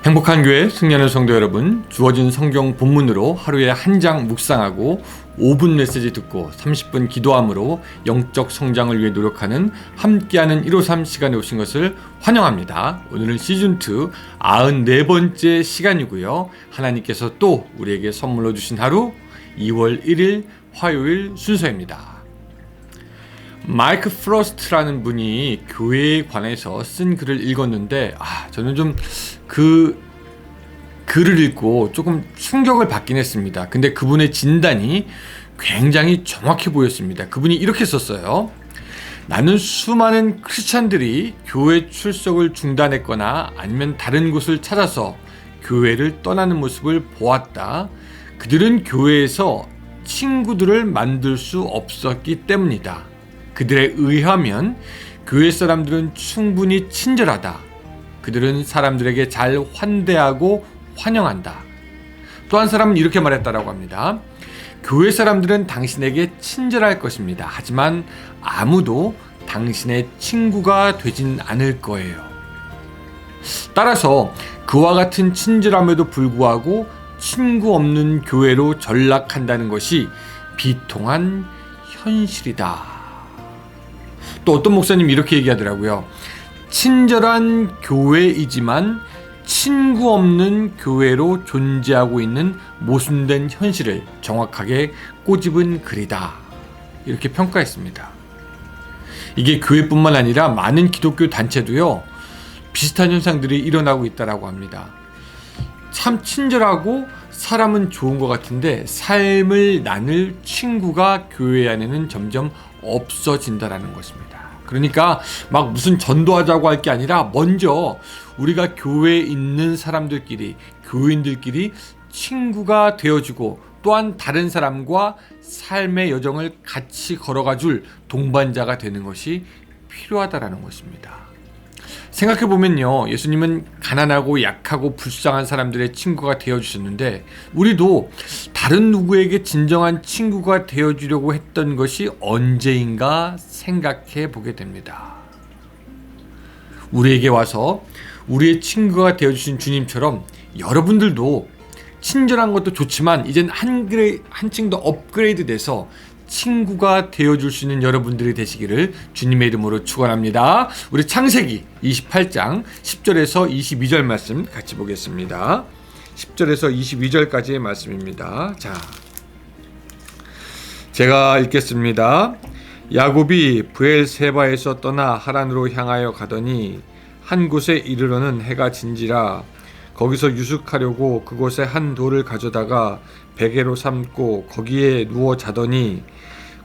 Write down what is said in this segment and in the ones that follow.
행복한 교회 승리하는 성도 여러분, 주어진 성경 본문으로 하루에 한 장 묵상하고 5분 메시지 듣고 30분 기도함으로 영적 성장을 위해 노력하는 함께하는 153 시간에 오신 것을 환영합니다. 오늘은 시즌2 94번째 시간이고요. 하나님께서 또 우리에게 선물로 주신 하루 2월 1일 화요일 순서입니다. 마이크 프로스트라는 분이 교회에 관해서 쓴 글을 읽었는데 저는 좀 그 글을 읽고 조금 충격을 받긴 했습니다. 근데 그분의 진단이 굉장히 정확해 보였습니다. 그분이 이렇게 썼어요. 나는 수많은 크리스찬들이 교회 출석을 중단했거나 아니면 다른 곳을 찾아서 교회를 떠나는 모습을 보았다. 그들은 교회에서 친구들을 만들 수 없었기 때문이다. 그들에 의하면 교회 사람들은 충분히 친절하다. 그들은 사람들에게 잘 환대하고 환영한다. 또 한 사람은 이렇게 말했다라고 합니다. 교회 사람들은 당신에게 친절할 것입니다. 하지만 아무도 당신의 친구가 되진 않을 거예요. 따라서 그와 같은 친절함에도 불구하고 친구 없는 교회로 전락한다는 것이 비통한 현실이다. 또 어떤 목사님이 이렇게 얘기하더라고요. 친절한 교회이지만 친구 없는 교회로 존재하고 있는 모순된 현실을 정확하게 꼬집은 글이다. 이렇게 평가했습니다. 이게 교회뿐만 아니라 많은 기독교 단체도요, 비슷한 현상들이 일어나고 있다고 합니다. 참 친절하고 사람은 좋은 것 같은데 삶을 나눌 친구가 교회 안에는 점점 없어진다라는 것입니다. 그러니까 막 무슨 전도하자고 할 게 아니라 먼저 우리가 교회에 있는 사람들끼리, 교인들끼리 친구가 되어주고 또한 다른 사람과 삶의 여정을 같이 걸어가 줄 동반자가 되는 것이 필요하다라는 것입니다. 생각해보면요, 예수님은 가난하고 약하고 불쌍한 사람들의 친구가 되어주셨는데 우리도 다른 누구에게 진정한 친구가 되어주려고 했던 것이 언제인가 생각해 보게 됩니다. 우리에게 와서 우리의 친구가 되어주신 주님처럼 여러분들도 친절한 것도 좋지만 이젠 한층 더 업그레이드 돼서 친구가 되어줄 수 있는 여러분들이 되시기를 주님의 이름으로 축원합니다. 우리 창세기 28장 10절에서 22절 말씀 같이 보겠습니다. 10절에서 22절까지의 말씀입니다. 자, 제가 읽겠습니다. 야곱이 브엘세바에서 떠나 하란으로 향하여 가더니 한 곳에 이르러는 해가 진지라. 거기서 유숙하려고 그곳에 한 돌을 가져다가 베개로 삼고 거기에 누워 자더니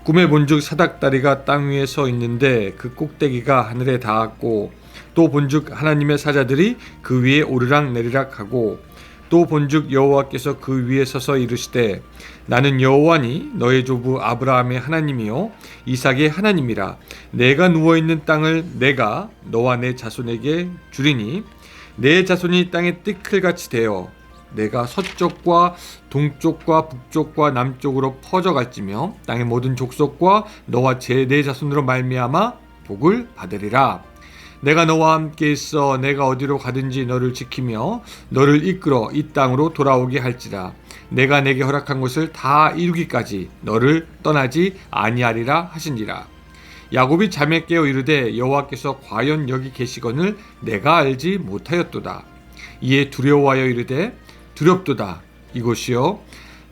꿈에 본즉 사닥다리가 땅 위에 서 있는데 그 꼭대기가 하늘에 닿았고 또 본즉 하나님의 사자들이 그 위에 오르락 내리락 하고 또 본즉 여호와께서 그 위에 서서 이르시되 나는 여호와니 너의 조부 아브라함의 하나님이요 이삭의 하나님이라. 내가 누워있는 땅을 내가 너와 내 자손에게 주리니 내 자손이 땅의 띠클같이 되어 내가 서쪽과 동쪽과 북쪽과 남쪽으로 퍼져갈지며 땅의 모든 족속과 너와 내 자손으로 말미암아 복을 받으리라. 내가 너와 함께 있어 내가 어디로 가든지 너를 지키며 너를 이끌어 이 땅으로 돌아오게 할지라. 내가 내게 허락한 것을 다 이루기까지 너를 떠나지 아니하리라 하신지라. 야곱이 잠에 깨어 이르되 여호와께서 과연 여기 계시거늘 내가 알지 못하였도다. 이에 두려워하여 이르되 두렵도다.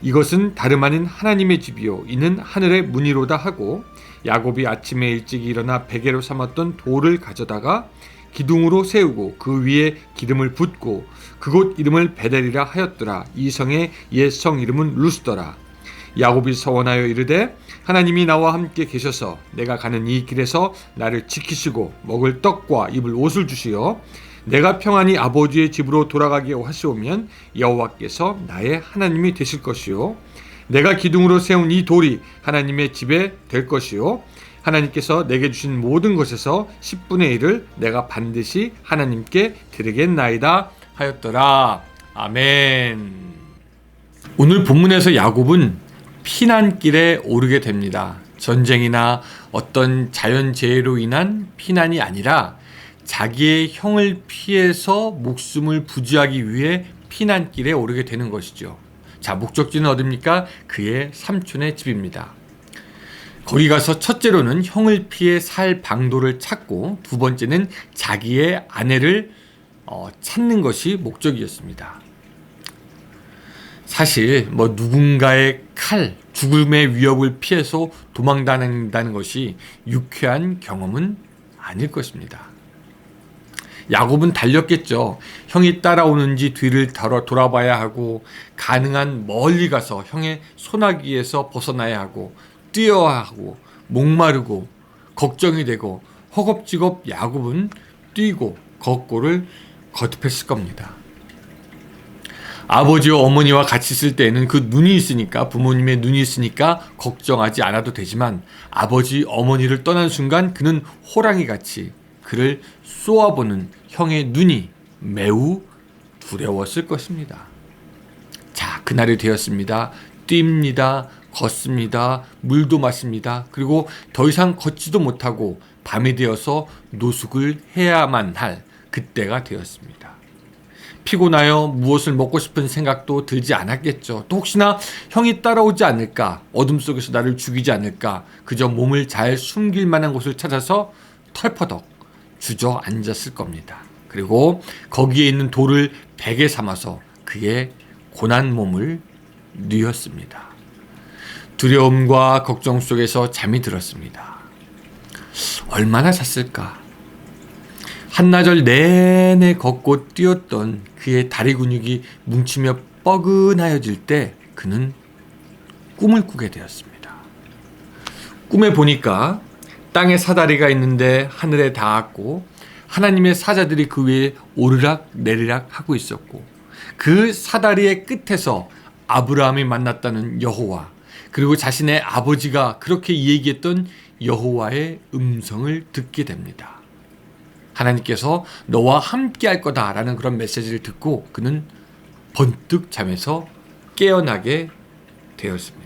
이것은 다름 아닌 하나님의 집이요 이는 하늘의 문이로다 하고 야곱이 아침에 일찍 일어나 베개로 삼았던 돌을 가져다가 기둥으로 세우고 그 위에 기름을 붓고 그곳 이름을 베델이라 하였더라. 이 성의 옛 성 이름은 루스더라. 야곱이 서원하여 이르되 하나님이 나와 함께 계셔서 내가 가는 이 길에서 나를 지키시고 먹을 떡과 입을 옷을 주시어 내가 평안히 아버지의 집으로 돌아가게 하시오면 여호와께서 나의 하나님이 되실 것이요 내가 기둥으로 세운 이 돌이 하나님의 집에 될 것이요 하나님께서 내게 주신 모든 것에서 10분의 1을 내가 반드시 하나님께 드리겠나이다 하였더라. 아멘. 오늘 본문에서 야곱은 피난길에 오르게 됩니다. 전쟁이나 어떤 자연재해로 인한 피난이 아니라 자기의 형을 피해서 목숨을 부지하기 위해 피난길에 오르게 되는 것이죠. 자, 목적지는 어딥니까? 그의 삼촌의 집입니다. 거기 가서 첫째로는 형을 피해 살 방도를 찾고, 두 번째는 자기의 아내를 찾는 것이 목적이었습니다. 사실 누군가의 칼, 죽음의 위협을 피해서 도망다닌다는 것이 유쾌한 경험은 아닐 것입니다. 야곱은 달렸겠죠. 형이 따라오는지 뒤를 돌아봐야 하고, 가능한 멀리 가서 형의 소나기에서 벗어나야 하고, 뛰어야 하고, 목마르고 걱정이 되고, 허겁지겁 야곱은 뛰고 걷고를 거듭했을 겁니다. 아버지와 어머니와 같이 있을 때에는 그 눈이 있으니까, 부모님의 눈이 있으니까 걱정하지 않아도 되지만, 아버지 어머니를 떠난 순간 그는 호랑이같이 그를 쏘아보는 형의 눈이 매우 두려웠을 것입니다. 자, 그날이 되었습니다. 뜁니다. 걷습니다. 물도 마십니다. 그리고 더 이상 걷지도 못하고 밤이 되어서 노숙을 해야만 할 그때가 되었습니다. 피곤하여 무엇을 먹고 싶은 생각도 들지 않았겠죠. 또 혹시나 형이 따라오지 않을까, 어둠 속에서 나를 죽이지 않을까, 그저 몸을 잘 숨길 만한 곳을 찾아서 털퍼덕 주저앉았을 겁니다. 그리고 거기에 있는 돌을 베개 삼아서 그의 고난 몸을 뉘었습니다. 두려움과 걱정 속에서 잠이 들었습니다. 얼마나 잤을까? 한나절 내내 걷고 뛰었던 그의 다리 근육이 뭉치며 뻐근하여질 때 그는 꿈을 꾸게 되었습니다. 꿈에 보니까 땅에 사다리가 있는데 하늘에 닿았고, 하나님의 사자들이 그 위에 오르락 내리락 하고 있었고, 그 사다리의 끝에서 아브라함이 만났다는 여호와, 그리고 자신의 아버지가 그렇게 얘기했던 여호와의 음성을 듣게 됩니다. 하나님께서 너와 함께 할 거다라는 그런 메시지를 듣고 그는 번뜩 잠에서 깨어나게 되었습니다.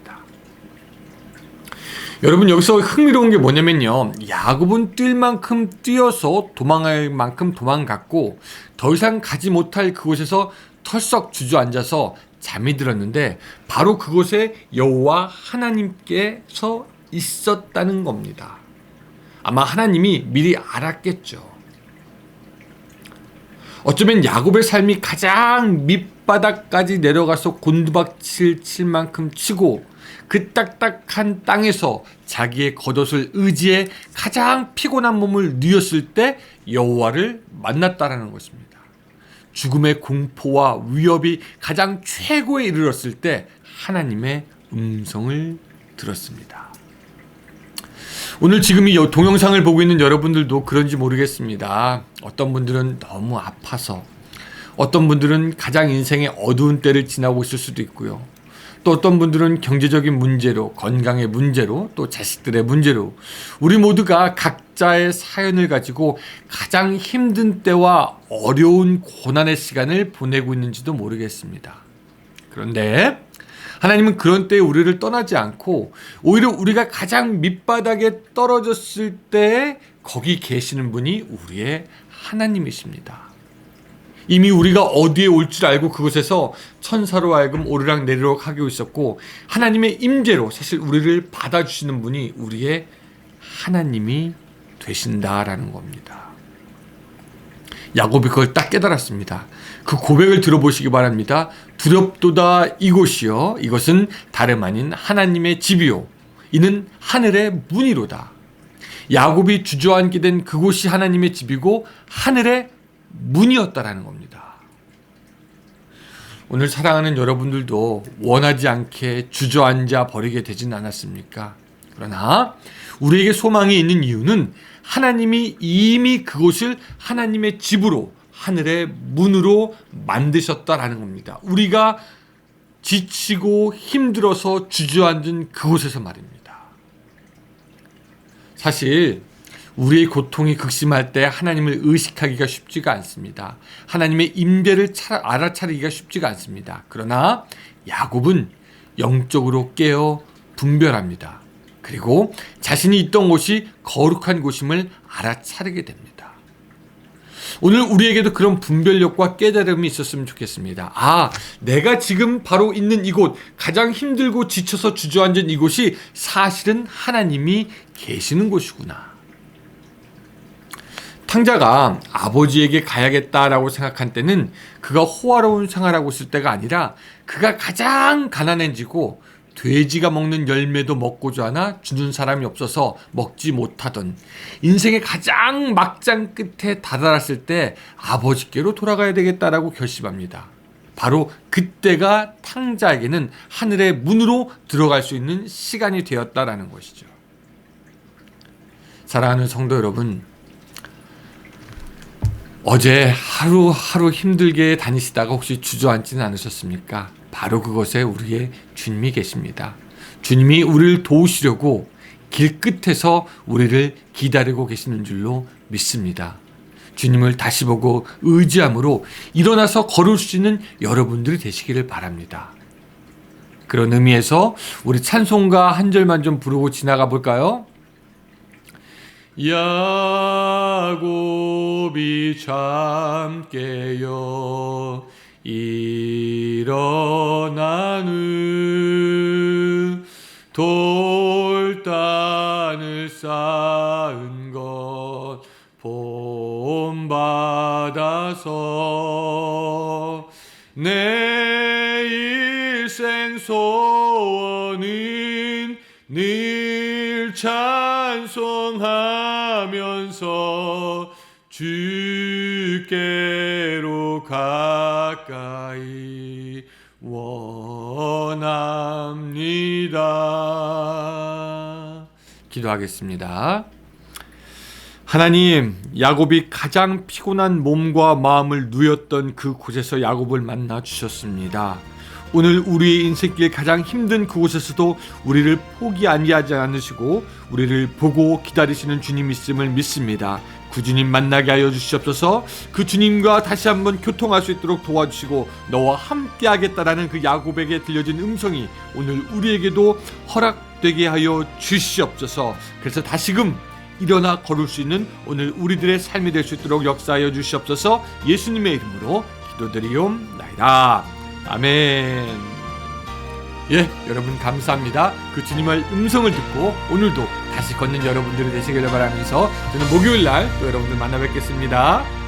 여러분, 여기서 흥미로운 게 뭐냐면요, 야곱은 뛸 만큼 뛰어서 도망갈 만큼 도망갔고, 더 이상 가지 못할 그곳에서 털썩 주저앉아서 잠이 들었는데, 바로 그곳에 여호와 하나님께서 있었다는 겁니다. 아마 하나님이 미리 알았겠죠. 어쩌면 야곱의 삶이 가장 밑바닥까지 내려가서 곤두박질 칠 만큼 치고, 그 딱딱한 땅에서 자기의 겉옷을 의지해 가장 피곤한 몸을 뉘었을 때 여호와를 만났다라는 것입니다. 죽음의 공포와 위협이 가장 최고에 이르렀을 때 하나님의 음성을 들었습니다. 오늘 지금 이 동영상을 보고 있는 여러분들도 그런지 모르겠습니다. 어떤 분들은 너무 아파서, 어떤 분들은 가장 인생의 어두운 때를 지나고 있을 수도 있고요. 또 어떤 분들은 경제적인 문제로, 건강의 문제로, 또 자식들의 문제로, 우리 모두가 각자의 사연을 가지고 가장 힘든 때와 어려운 고난의 시간을 보내고 있는지도 모르겠습니다. 그런데 하나님은 그런 때에 우리를 떠나지 않고 오히려 우리가 가장 밑바닥에 떨어졌을 때 거기 계시는 분이 우리의 하나님이십니다. 이미 우리가 어디에 올 줄 알고 그곳에서 천사로 하여금 오르락 내리락 하고 있었고, 하나님의 임재로 사실 우리를 받아주시는 분이 우리의 하나님이 되신다라는 겁니다. 야곱이 그걸 딱 깨달았습니다. 그 고백을 들어보시기 바랍니다. 두렵도다 이곳이요, 이것은 다름 아닌 하나님의 집이요, 이는 하늘의 문이로다. 야곱이 주저앉게 된 그곳이 하나님의 집이고 하늘의 문이었다라는 겁니다. 오늘 사랑하는 여러분들도 원하지 않게 주저앉아 버리게 되진 않았습니까? 그러나 우리에게 소망이 있는 이유는 하나님이 이미 그곳을 하나님의 집으로, 하늘의 문으로 만드셨다라는 겁니다. 우리가 지치고 힘들어서 주저앉은 그곳에서 말입니다. 사실 우리의 고통이 극심할 때 하나님을 의식하기가 쉽지가 않습니다. 하나님의 임재를 알아차리기가 쉽지가 않습니다. 그러나 야곱은 영적으로 깨어 분별합니다. 그리고 자신이 있던 곳이 거룩한 곳임을 알아차리게 됩니다. 오늘 우리에게도 그런 분별력과 깨달음이 있었으면 좋겠습니다. 아, 내가 지금 바로 있는 이곳, 가장 힘들고 지쳐서 주저앉은 이곳이 사실은 하나님이 계시는 곳이구나. 탕자가 아버지에게 가야겠다라고 생각한 때는 그가 호화로운 생활하고 있을 때가 아니라 그가 가장 가난해지고 돼지가 먹는 열매도 먹고자 하나 주는 사람이 없어서 먹지 못하던 인생의 가장 막장 끝에 다다랐을 때 아버지께로 돌아가야 되겠다라고 결심합니다. 바로 그때가 탕자에게는 하늘의 문으로 들어갈 수 있는 시간이 되었다라는 것이죠. 사랑하는 성도 여러분, 어제 하루하루 힘들게 다니시다가 혹시 주저앉지는 않으셨습니까? 바로 그곳에 우리의 주님이 계십니다. 주님이 우리를 도우시려고 길 끝에서 우리를 기다리고 계시는 줄로 믿습니다. 주님을 다시 보고 의지함으로 일어나서 걸을 수 있는 여러분들이 되시기를 바랍니다. 그런 의미에서 우리 찬송가 한 절만 좀 부르고 지나가 볼까요? 야곱이 참깨여 일어나는 돌단을 쌓은 것 본받아서 내 일생 소원은 늘 찬송하면서 주께로 가까이 원합니다. 기도하겠습니다. 하나님, 야곱이 가장 피곤한 몸과 마음을 누였던 그 곳에서 야곱을 만나 주셨습니다. 오늘 우리의 인생길 가장 힘든 그곳에서도 우리를 포기하지 않으시고 우리를 보고 기다리시는 주님 있음을 믿습니다. 그 주님 만나게 하여 주시옵소서. 그 주님과 다시 한번 교통할 수 있도록 도와주시고 너와 함께 하겠다라는 그 야곱에게 들려진 음성이 오늘 우리에게도 허락되게 하여 주시옵소서. 그래서 다시금 일어나 걸을 수 있는 오늘 우리들의 삶이 될 수 있도록 역사하여 주시옵소서. 예수님의 이름으로 기도드리옵나이다. 아멘. 예, 여러분 감사합니다. 그 주님의 음성을 듣고 오늘도 다시 걷는 여러분들이 되시기를 바라면서 저는 목요일날 또 여러분들 만나 뵙겠습니다.